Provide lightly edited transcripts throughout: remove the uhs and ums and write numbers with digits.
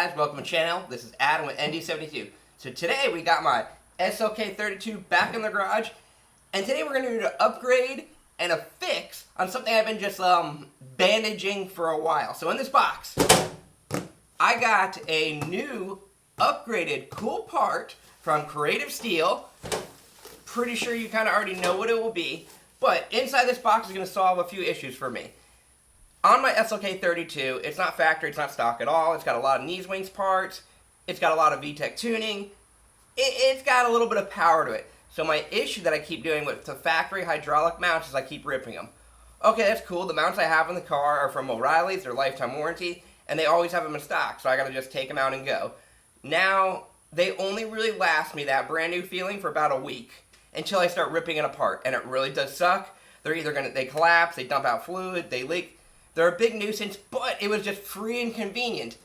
guys? Welcome to the channel. This is Adam with ND72. So today we got my SLK32 back in the garage, and today we're going to do an upgrade and a fix on something I've been just bandaging for a while. So in this box, I got a new upgraded cool part from Creative Steel. Pretty sure you kind of already know what it will be, but inside this box is going to solve a few issues for me. On my SLK32, it's not factory, it's not stock at all. It's got a lot of knees, wings parts. It's got a lot of VTEC tuning. It's got a little bit of power to it. So my issue that I keep doing with the factory hydraulic mounts is I keep ripping them. Okay, that's cool. The mounts I have in the car are from O'Reilly's. They're lifetime warranty, and they always have them in stock. So I got to just take them out and go. Now, they only really last me that brand new feeling for about a week until I start ripping it apart. And it really does suck. They're either they collapse, they dump out fluid, they leak. They're a big nuisance, but it was just free and convenient.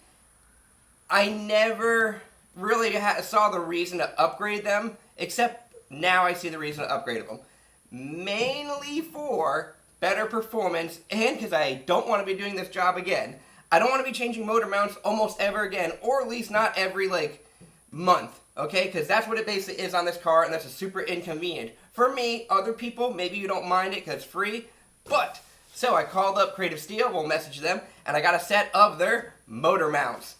I never really saw the reason to upgrade them, except now I see the reason to upgrade them. Mainly for better performance, and because I don't want to be doing this job again. I don't want to be changing motor mounts almost ever again, or at least not every, month, okay? Because that's what it basically is on this car, and that's a super inconvenient. For me, other people, maybe you don't mind it because it's free, but... So I called up Creative Steel, we'll message them, and I got a set of their motor mounts.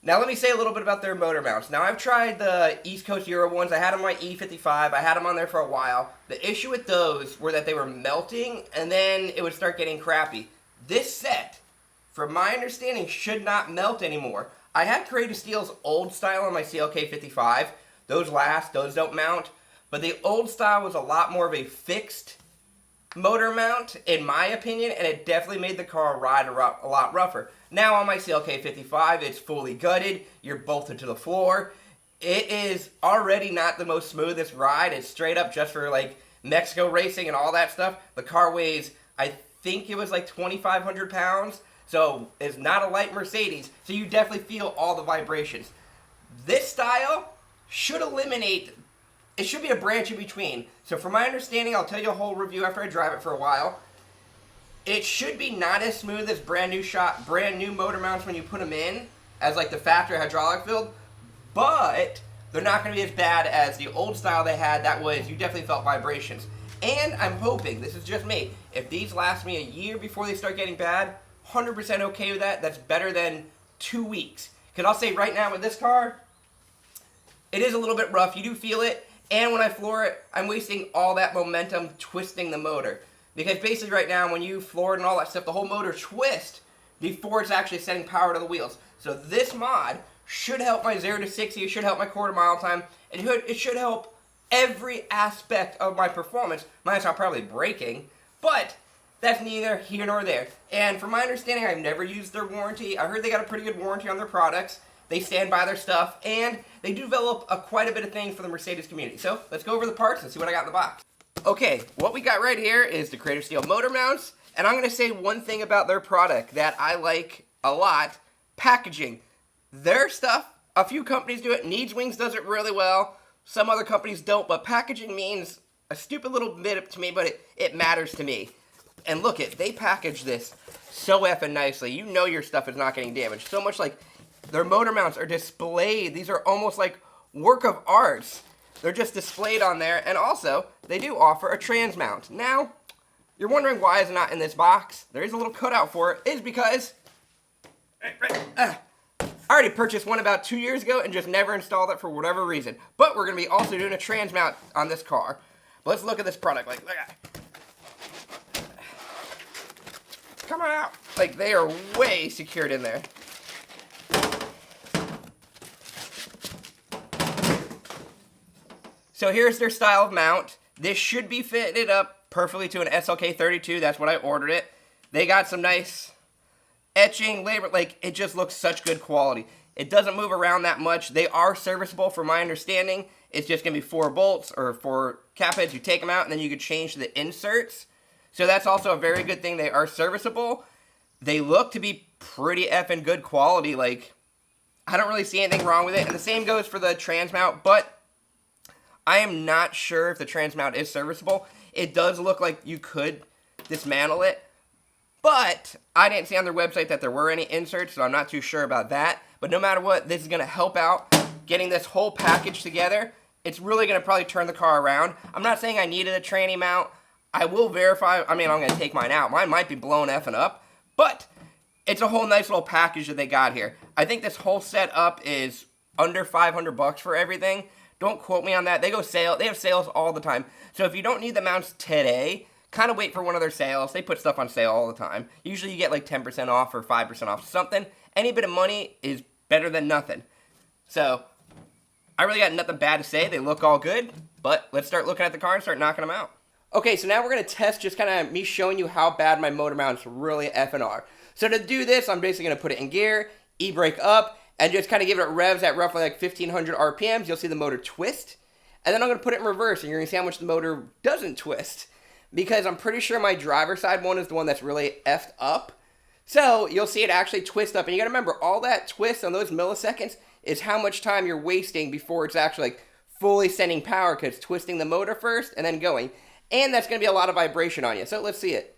Now let me say a little bit about their motor mounts. Now I've tried the East Coast Euro ones. I had them on my E55. I had them on there for a while. The issue with those were that they were melting, and then it would start getting crappy. This set, from my understanding, should not melt anymore. I had Creative Steel's old style on my SLK55. Those last, those don't mount. But the old style was a lot more of a fixed motor mount, in my opinion, and it definitely made the car ride a lot rougher. Now on my SLK55, it's fully gutted, you're bolted to the floor. It is already not the most smoothest ride. It's straight up just for Mexico racing and all that stuff. The car weighs, I think it was 2,500 pounds, so it's not a light Mercedes, so you definitely feel all the vibrations. This style should eliminate. It should be a branch in between. So from my understanding, I'll tell you a whole review after I drive it for a while. It should be not as smooth as brand new motor mounts when you put them in, as the factory hydraulic filled, but they're not going to be as bad as the old style they had. That was, you definitely felt vibrations. And I'm hoping, this is just me, if these last me a year before they start getting bad, 100% okay with that. That's better than 2 weeks. Because I'll say right now with this car, it is a little bit rough. You do feel it. And when I floor it, I'm wasting all that momentum twisting the motor. Because basically right now, when you floor it and all that stuff, the whole motor twists before it's actually setting power to the wheels. So this mod should help my 0 to 60, it should help my quarter mile time, it should help every aspect of my performance. Minus I'm probably braking, but that's neither here nor there. And from my understanding, I've never used their warranty. I heard they got a pretty good warranty on their products. They stand by their stuff, and they do develop quite a bit of things for the Mercedes community. So, let's go over the parts and see what I got in the box. Okay, what we got right here is the Creative Steel motor mounts, and I'm going to say one thing about their product that I like a lot, packaging. Their stuff, a few companies do it, Needs Wings does it really well, some other companies don't, but packaging means a stupid little bit to me, but it matters to me. And look they package this so effing nicely. You know your stuff is not getting damaged. So much their motor mounts are displayed. These are almost like work of art. They're just displayed on there. And also, they do offer a trans mount. Now, you're wondering why it's not in this box. There is a little cutout for it. It's because I already purchased one about 2 years ago and just never installed it for whatever reason. But we're going to be also doing a trans mount on this car. But let's look at this product. Look at it. Come on out. They are way secured in there. So here's their style of mount. This should be fitted up perfectly to an SLK32. That's what I ordered it. They got some nice etching, labor. It just looks such good quality. It doesn't move around that much. They are serviceable from my understanding. It's just going to be 4 bolts or 4 cap heads. You take them out and then you can change the inserts. So that's also a very good thing. They are serviceable. They look to be pretty effing good quality. I don't really see anything wrong with it. And the same goes for the trans mount, but I am not sure if the trans mount is serviceable. It does look like you could dismantle it, but I didn't see on their website that there were any inserts, so I'm not too sure about that. But no matter what, this is going to help out getting this whole package together. It's really going to probably turn the car around. I'm not saying I needed a tranny mount. I will verify. I mean, I'm going to take mine out. Mine might be blown effing up. But it's a whole nice little package that they got here. I think this whole setup is under $500 for everything. Don't quote me on that. They have sales all the time. So if you don't need the mounts today, kind of wait for one of their sales. They put stuff on sale all the time. Usually you get like 10% off or 5% off something. Any bit of money is better than nothing. So I really got nothing bad to say. They look all good. But let's start looking at the car and start knocking them out. Okay, so now we're going to test just kind of me showing you how bad my motor mounts really effing are. So to do this, I'm basically going to put it in gear, e-brake up, and just kind of give it revs at roughly like 1,500 RPMs. You'll see the motor twist. And then I'm going to put it in reverse, and you're going to see how much the motor doesn't twist. Because I'm pretty sure my driver's side one is the one that's really effed up. So you'll see it actually twist up. And you got to remember, all that twist on those milliseconds is how much time you're wasting before it's actually like fully sending power, because it's twisting the motor first and then going. And that's going to be a lot of vibration on you. So let's see it.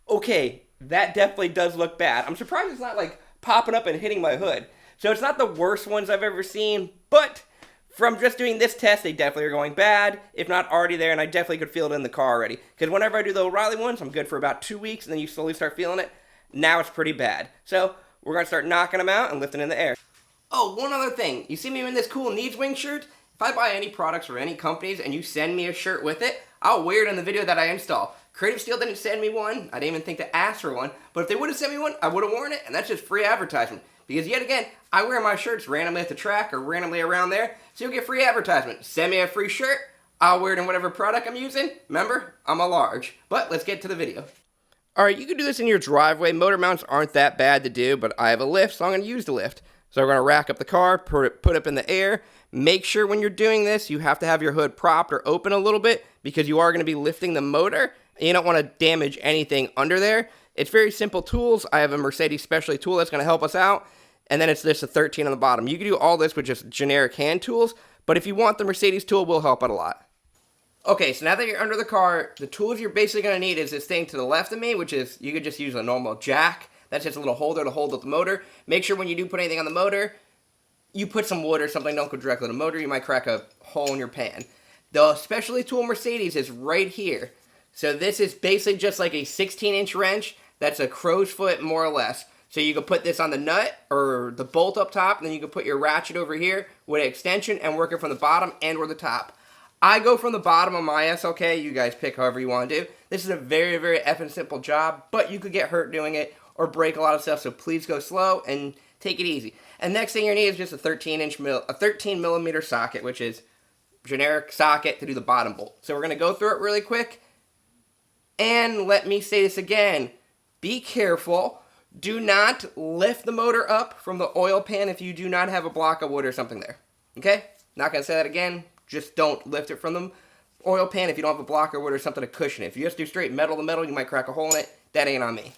Okay, that definitely does look bad. I'm surprised it's not like popping up and hitting my hood. So it's not the worst ones I've ever seen, but from just doing this test, they definitely are going bad, if not already there, and I definitely could feel it in the car already. Because whenever I do the O'Reilly ones, I'm good for about 2 weeks, and then you slowly start feeling it. Now it's pretty bad. So we're going to start knocking them out and lifting in the air. Oh, one other thing. You see me in this cool Needs Wing shirt? If I buy any products or any companies and you send me a shirt with it, I'll wear it in the video that I install. Creative Steel didn't send me one. I didn't even think to ask for one. But if they would have sent me one, I would have worn it, and that's just free advertisement. Because yet again, I wear my shirts randomly at the track or randomly around there, so you'll get free advertisement. Send me a free shirt, I'll wear it in whatever product I'm using. Remember, I'm a large. But let's get to the video. Alright, you can do this in your driveway. Motor mounts aren't that bad to do, but I have a lift, so I'm going to use the lift. So we're going to rack up the car, put it up in the air. Make sure when you're doing this, you have to have your hood propped or open a little bit, because you are going to be lifting the motor, and you don't want to damage anything under there. It's very simple tools. I have a Mercedes specialty tool that's going to help us out. And then it's this, a 13 on the bottom. You can do all this with just generic hand tools, but if you want the Mercedes tool, will help out a lot. Okay, so now that you're under the car, the tools you're basically going to need is this thing to the left of me, which is, you could just use a normal jack. That's just a little holder to hold up the motor. Make sure when you do put anything on the motor, you put some wood or something, don't go directly to the motor. You might crack a hole in your pan. The specialty tool Mercedes is right here. So this is basically just like a 16-inch wrench. That's a crow's foot, more or less. So you can put this on the nut or the bolt up top, and then you can put your ratchet over here with an extension and work it from the bottom and or the top. I go from the bottom of my SLK. You guys pick however you want to do. This is a very, very effing simple job, but you could get hurt doing it or break a lot of stuff, so please go slow and take it easy. And next thing you need is just a 13 millimeter socket, which is generic socket to do the bottom bolt. So we're going to go through it really quick. And let me say this again. Be careful. Do not lift the motor up from the oil pan if you do not have a block of wood or something there. Okay? Not going to say that again. Just don't lift it from the oil pan if you don't have a block of wood or something to cushion it. If you just do straight metal to metal, you might crack a hole in it. That ain't on me.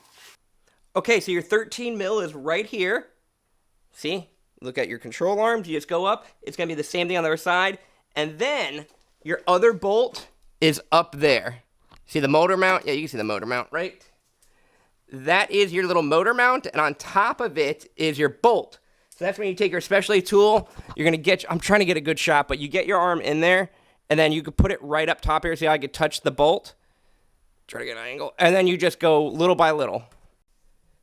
Okay, so your 13 mil is right here. See? Look at your control arms. You just go up. It's going to be the same thing on the other side. And then your other bolt is up there. See the motor mount? Yeah, you can see the motor mount, right? That is your little motor mount, and on top of it is your bolt. So that's when you take your specialty tool, you're going to get, I'm trying to get a good shot, but you get your arm in there, and then you can put it right up top here. See how I could touch the bolt? Try to get an angle. And then you just go little by little.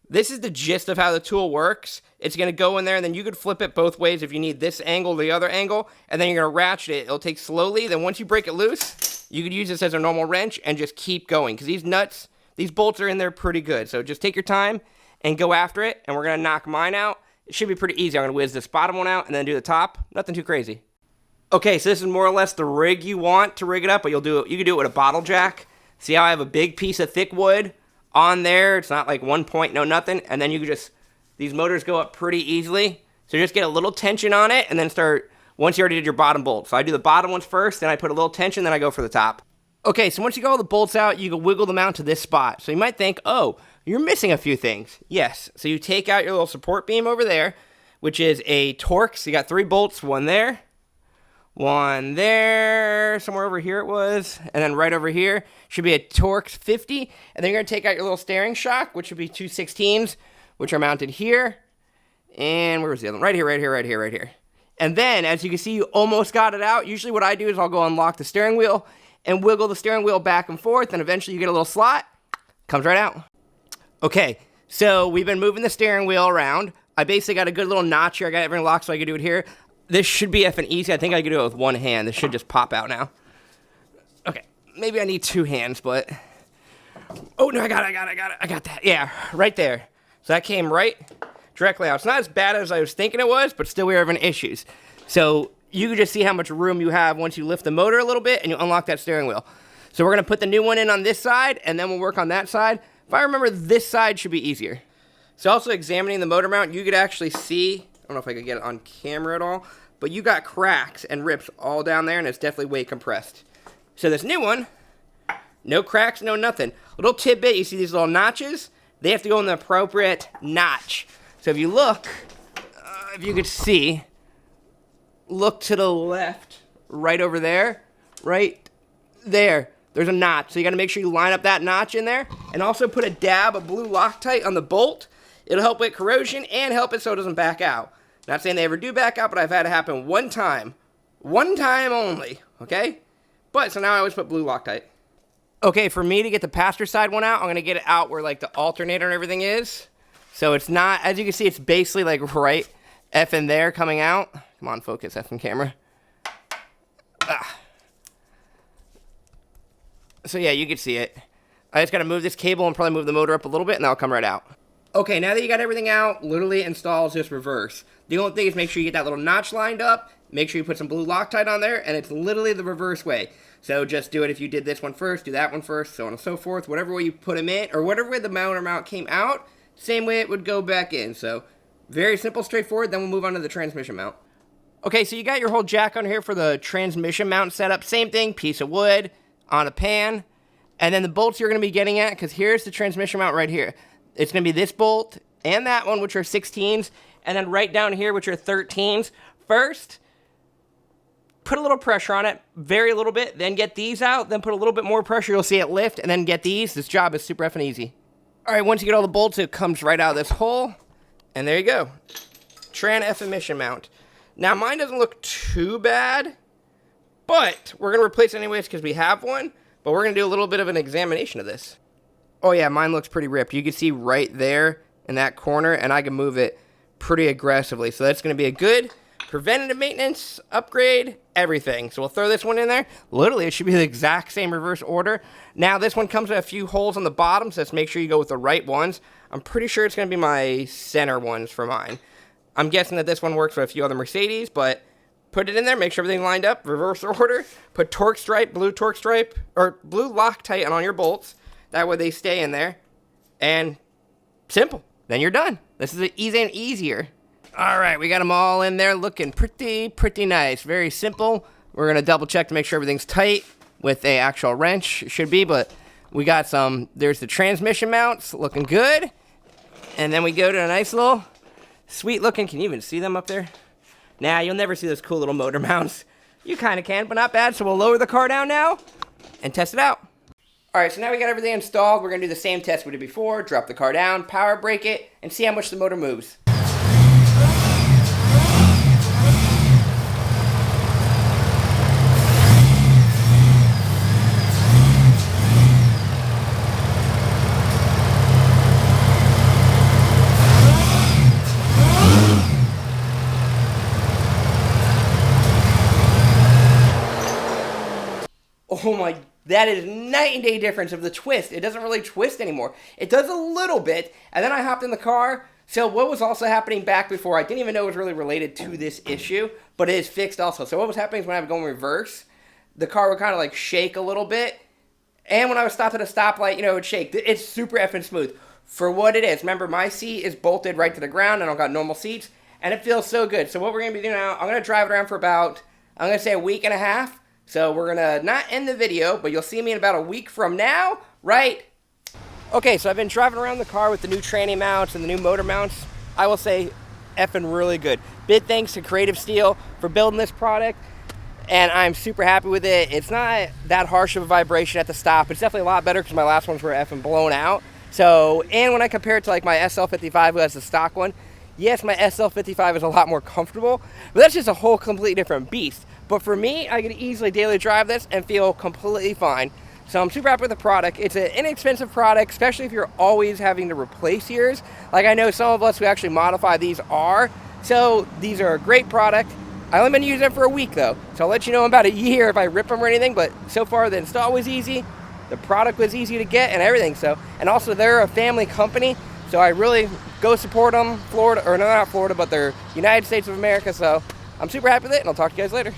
This is the gist of how the tool works. It's going to go in there, and then you could flip it both ways if you need this angle or the other angle, and then you're going to ratchet it. It'll take slowly. Then once you break it loose, you could use this as a normal wrench and just keep going, because these nuts, these bolts are in there pretty good. So just take your time and go after it, and we're going to knock mine out. It should be pretty easy. I'm going to whiz this bottom one out and then do the top. Nothing too crazy. Okay, so this is more or less the rig you want to rig it up, but you can do it with a bottle jack. See how I have a big piece of thick wood on there? It's not like 1 point, no nothing. And then you can just, these motors go up pretty easily. So just get a little tension on it and then start, once you already did your bottom bolt. So I do the bottom ones first, then I put a little tension, then I go for the top. Okay, so once you got all the bolts out, you can wiggle them out to this spot. So you might think, oh, you're missing a few things. Yes, so you take out your little support beam over there, which is a Torx. So you got 3 bolts, one there, somewhere over here it was, and then right over here should be a Torx 50, and then you're going to take out your little steering shock, which would be 2 16s, which are mounted here, and where was the other one? Right here. And then, as you can see, you almost got it out. Usually what I do is I'll go unlock the steering wheel and wiggle the steering wheel back and forth, and eventually you get a little slot, comes right out. Okay, so we've been moving the steering wheel around. I basically got a good little notch here. I got everything locked so I can do it here. This should be effing easy. I think I can do it with one hand. This should just pop out now. Okay, maybe I need 2 hands, but... Oh, no, I got it. I got that. Yeah, right there. So that came right directly out. It's not as bad as I was thinking it was, but still we were having issues. So you can just see how much room you have once you lift the motor a little bit and you unlock that steering wheel. So we're going to put the new one in on this side, and then we'll work on that side. If I remember, this side should be easier. So also examining the motor mount, you could actually see... I don't know if I could get it on camera at all, but you got cracks and rips all down there, and it's definitely way compressed. So this new one, no cracks, no nothing. Little tidbit, you see these little notches? They have to go in the appropriate notch. So if you look, if you could see, look to the left, right over there, right there. There's a notch, so you got to make sure you line up that notch in there, and also put a dab of blue Loctite on the bolt. It'll help with corrosion and help it so it doesn't back out. Not saying they ever do back out, but I've had it happen one time. One time only, okay? But, so now I always put blue Loctite. Okay, for me to get the passenger side one out, I'm going to get it out where, like, the alternator and everything is. So it's not, as you can see, it's basically, like, right effing there coming out. Come on, focus, effing camera. So, yeah, you can see it. I just got to move this cable and probably move the motor up a little bit, and that'll come right out. Okay, now that you got everything out, literally installs just reverse. The only thing is make sure you get that little notch lined up, make sure you put some blue Loctite on there, and it's literally the reverse way. So just do it if you did this one first, do that one first, so on and so forth. Whatever way you put them in, or whatever way the motor mount came out, same way it would go back in. So very simple, straightforward, then we'll move on to the transmission mount. Okay, so you got your whole jack on here for the transmission mount setup. Same thing, piece of wood on a pan. And then the bolts you're going to be getting at, because here's the transmission mount right here. It's going to be this bolt and that one, which are 16s, and then right down here, which are 13s. First, put a little pressure on it, very little bit, then get these out, then put a little bit more pressure, you'll see it lift, and then get these. This job is super effing easy. All right, once you get all the bolts, it comes right out of this hole, and there you go. Tran F emission mount. Now, mine doesn't look too bad, but we're going to replace it anyways because we have one, but we're going to do a little bit of an examination of this. Oh yeah, mine looks pretty ripped. You can see right there in that corner, and I can move it pretty aggressively. So that's going to be a good preventative maintenance, upgrade, everything. So we'll throw this one in there. Literally, it should be the exact same reverse order. Now, this one comes with a few holes on the bottom, so let's make sure you go with the right ones. I'm pretty sure it's going to be my center ones for mine. I'm guessing that this one works for a few other Mercedes, but put it in there, make sure everything lined up, reverse order. Put Torx stripe, blue Torx stripe, or blue Loctite on your bolts. That way they stay in there. And simple. Then you're done. This is easy and easier. All right, we got them all in there looking pretty nice. Very simple. We're going to double check to make sure everything's tight with a actual wrench. It should be, but we got some. There's the transmission mounts looking good. And then we go to a nice little sweet looking. Can you even see them up there? Nah, you'll never see those cool little motor mounts. You kind of can, but not bad. So we'll lower the car down now and test it out. All right, so now we got everything installed. We're going to do the same test we did before. Drop the car down, power brake it, and see how much the motor moves. Oh my, that is night and day difference of the twist. It doesn't really twist anymore. It does a little bit, and then I hopped in the car. So what was also happening back before, I didn't even know it was really related to this issue, but it is fixed also. So what was happening is when I was going reverse, the car would kind of like shake a little bit, and when I was stopped at a stoplight, you know, it would shake. It's super effing smooth for what it is. Remember, my seat is bolted right to the ground, and I've got normal seats, and it feels so good. So what we're going to be doing now, I'm going to drive it around for about, I'm going to say a week and a half. So we're going to not end the video, but you'll see me in about a week from now, right Okay, so I've been driving around the car with the new tranny mounts and the new motor mounts. I will say effing really good. Big thanks to Creative Steel for building this product, and I'm super happy with it. It's not that harsh of a vibration at the stop. It's definitely a lot better because my last ones were effing blown out. So, and when I compare it to like my SL55, who has the stock one, yes, my SL55 is a lot more comfortable, but that's just a whole completely different beast. But for me, I can easily daily drive this and feel completely fine. So I'm super happy with the product. It's an inexpensive product, especially if you're always having to replace yours. Like I know some of us who actually modify these are. So these are a great product. I only been using them for a week though. So I'll let you know in about a year if I rip them or anything, but so far the install was easy. The product was easy to get and everything. So, and also they're a family company. So I really go support them, Florida, or no, not Florida, but they're United States of America. So I'm super happy with it, and I'll talk to you guys later.